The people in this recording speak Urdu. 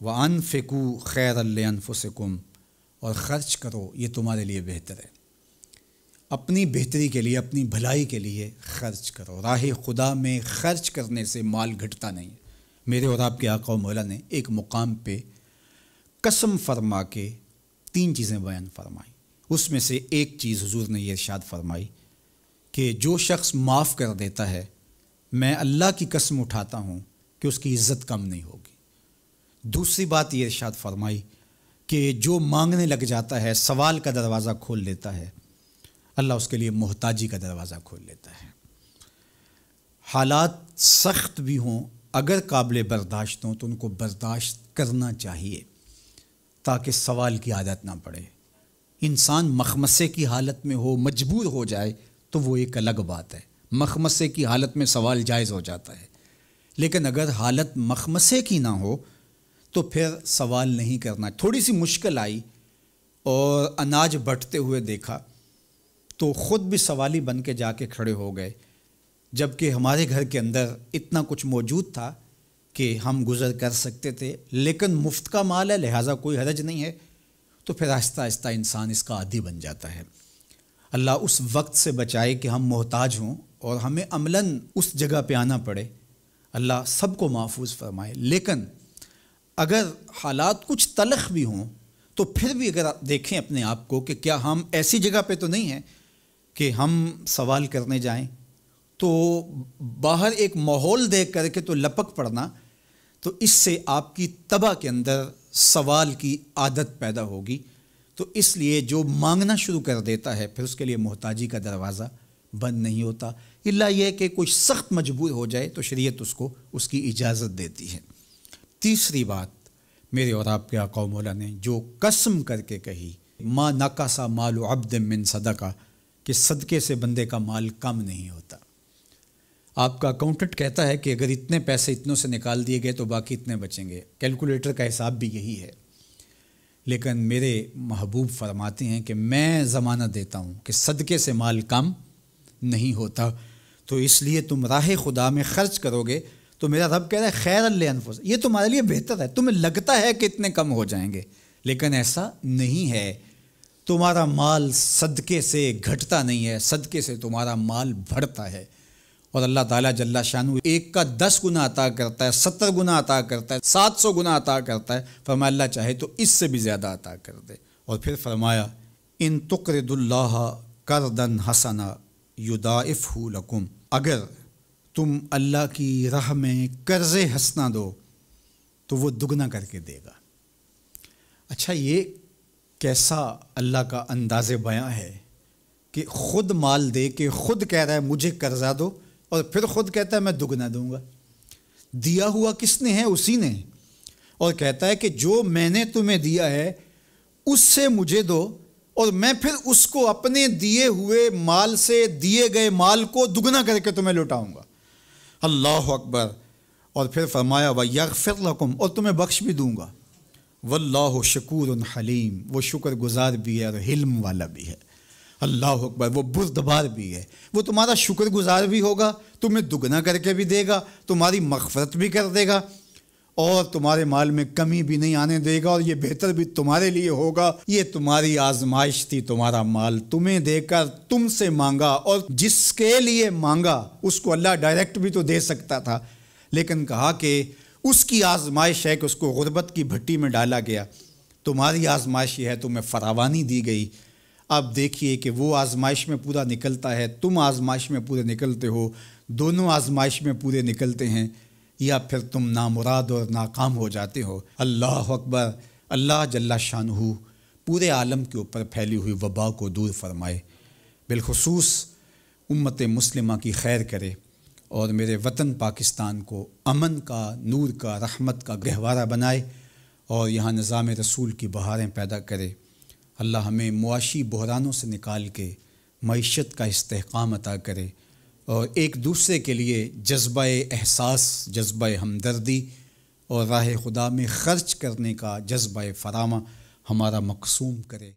وَأَنفِقُوا خَيْرًا لِأَنفُسِكُمْ، اور خرچ کرو یہ تمہارے لیے بہتر ہے، اپنی بہتری کے لیے، اپنی بھلائی کے لیے خرچ کرو۔ راہ خدا میں خرچ کرنے سے مال گھٹتا نہیں ہے۔ میرے اور آپ کے آقا و مولا نے ایک مقام پہ قسم فرما کے 3 چیزیں بیان فرمائیں، اس میں سے ایک چیز حضور نے یہ ارشاد فرمائی کہ جو شخص معاف کر دیتا ہے میں اللہ کی قسم اٹھاتا ہوں کہ اس کی عزت کم نہیں ہوگی۔ دوسری بات یہ ارشاد فرمائی کہ جو مانگنے لگ جاتا ہے، سوال کا دروازہ کھول لیتا ہے، اللہ اس کے لیے محتاجی کا دروازہ کھول لیتا ہے۔ حالات سخت بھی ہوں، اگر قابل برداشت ہوں تو ان کو برداشت کرنا چاہیے تاکہ سوال کی عادت نہ پڑے۔ انسان مخمصے کی حالت میں ہو، مجبور ہو جائے تو وہ ایک الگ بات ہے، مخمصے کی حالت میں سوال جائز ہو جاتا ہے، لیکن اگر حالت مخمصے کی نہ ہو تو پھر سوال نہیں کرنا۔ تھوڑی سی مشکل آئی اور اناج بٹتے ہوئے دیکھا تو خود بھی سوالی بن کے جا کے کھڑے ہو گئے، جبکہ ہمارے گھر کے اندر اتنا کچھ موجود تھا کہ ہم گزر کر سکتے تھے، لیکن مفت کا مال ہے لہٰذا کوئی حرج نہیں ہے، تو پھر آہستہ آہستہ انسان اس کا عادی بن جاتا ہے۔ اللہ اس وقت سے بچائے کہ ہم محتاج ہوں اور ہمیں عملاً اس جگہ پہ آنا پڑے، اللہ سب کو محفوظ فرمائے۔ لیکن اگر حالات کچھ تلخ بھی ہوں تو پھر بھی اگر آپ دیکھیں اپنے آپ کو کہ کیا ہم ایسی جگہ پہ تو نہیں ہیں کہ ہم سوال کرنے جائیں، تو باہر ایک ماحول دیکھ کر کے تو لپک پڑنا، تو اس سے آپ کی طبع کے اندر سوال کی عادت پیدا ہوگی۔ تو اس لیے جو مانگنا شروع کر دیتا ہے پھر اس کے لیے محتاجی کا دروازہ بند نہیں ہوتا، الا یہ کہ کوئی سخت مجبور ہو جائے تو شریعت اس کو اس کی اجازت دیتی ہے۔ تیسری بات میرے اور آپ کے آقا و مولا نے جو قسم کر کے کہی، ما نقص مال عبد من صدقہ، کہ صدقے سے بندے کا مال کم نہیں ہوتا۔ آپ کا اکاؤنٹنٹ کہتا ہے کہ اگر اتنے پیسے اتنوں سے نکال دیے گئے تو باقی اتنے بچیں گے، کیلکولیٹر کا حساب بھی یہی ہے، لیکن میرے محبوب فرماتے ہیں کہ میں ضمانت دیتا ہوں کہ صدقے سے مال کم نہیں ہوتا۔ تو اس لیے تم راہ خدا میں خرچ کرو گے تو میرا رب کہہ رہا ہے خیر لانفسکم، یہ تمہارے لیے بہتر ہے۔ تمہیں لگتا ہے کہ اتنے کم ہو جائیں گے، لیکن ایسا نہیں ہے۔ تمہارا مال صدقے سے گھٹتا نہیں ہے، صدقے سے تمہارا مال بڑھتا ہے، اور اللہ تعالیٰ جل شانہ ایک کا 10 گنا عطا کرتا ہے، 70 گنا عطا کرتا ہے، 700 گنا عطا کرتا ہے۔ فرمایا اللہ چاہے تو اس سے بھی زیادہ عطا کر دے، اور پھر فرمایا ان تقرضوا اللہ قرضا حسنا یضاعفہ لکم، اگر تم اللہ کی راہ میں قرض حسنہ دو تو وہ دگنا کر کے دے گا۔ اچھا، یہ کیسا اللہ کا انداز بیاں ہے کہ خود مال دے کے خود کہہ رہا ہے مجھے قرضہ دو، اور پھر خود کہتا ہے میں دگنا دوں گا۔ دیا ہوا کس نے ہے؟ اسی نے، اور کہتا ہے کہ جو میں نے تمہیں دیا ہے اس سے مجھے دو، اور میں پھر اس کو اپنے دیے ہوئے مال سے دیے گئے مال کو دگنا کر کے تمہیں لوٹاؤں گا۔ اللہ اکبر۔ اور پھر فرمایا وَيَغْفِرْ لَكُمْ، اور تمہیں بخش بھی دوں گا۔ واللہ شکور حلیم، وہ شکر گزار بھی ہے اور حلم والا بھی ہے۔ اللہ اکبر، وہ بردبار بھی ہے، وہ تمہارا شکر گزار بھی ہوگا، تمہیں دگنا کر کے بھی دے گا، تمہاری مغفرت بھی کر دے گا، اور تمہارے مال میں کمی بھی نہیں آنے دے گا، اور یہ بہتر بھی تمہارے لیے ہوگا۔ یہ تمہاری آزمائش تھی، تمہارا مال تمہیں دے کر تم سے مانگا، اور جس کے لیے مانگا اس کو اللہ ڈائریکٹ بھی تو دے سکتا تھا، لیکن کہا کہ اس کی آزمائش ہے کہ اس کو غربت کی بھٹی میں ڈالا گیا۔ تمہاری آزمائش یہ ہے، تمہیں فراوانی دی گئی۔ اب دیکھیے کہ وہ آزمائش میں پورا نکلتا ہے، تم آزمائش میں پورے نکلتے ہو، دونوں آزمائش میں پورے نکلتے ہیں، یا پھر تم نامراد اور ناکام ہو جاتے ہو۔ اللہ اکبر۔ اللہ جل شانہ پورے عالم کے اوپر پھیلی ہوئی وبا کو دور فرمائے، بالخصوص امت مسلمہ کی خیر کرے، اور میرے وطن پاکستان کو امن کا، نور کا، رحمت کا گہوارہ بنائے، اور یہاں نظام رسول کی بہاریں پیدا کرے۔ اللہ ہمیں معاشی بحرانوں سے نکال کے معیشت کا استحکام عطا کرے، اور ایک دوسرے کے لیے جذبہ احساس، جذبہ ہمدردی اور راہ خدا میں خرچ کرنے کا جذبہ فراواں ہمارا مقسوم کرے۔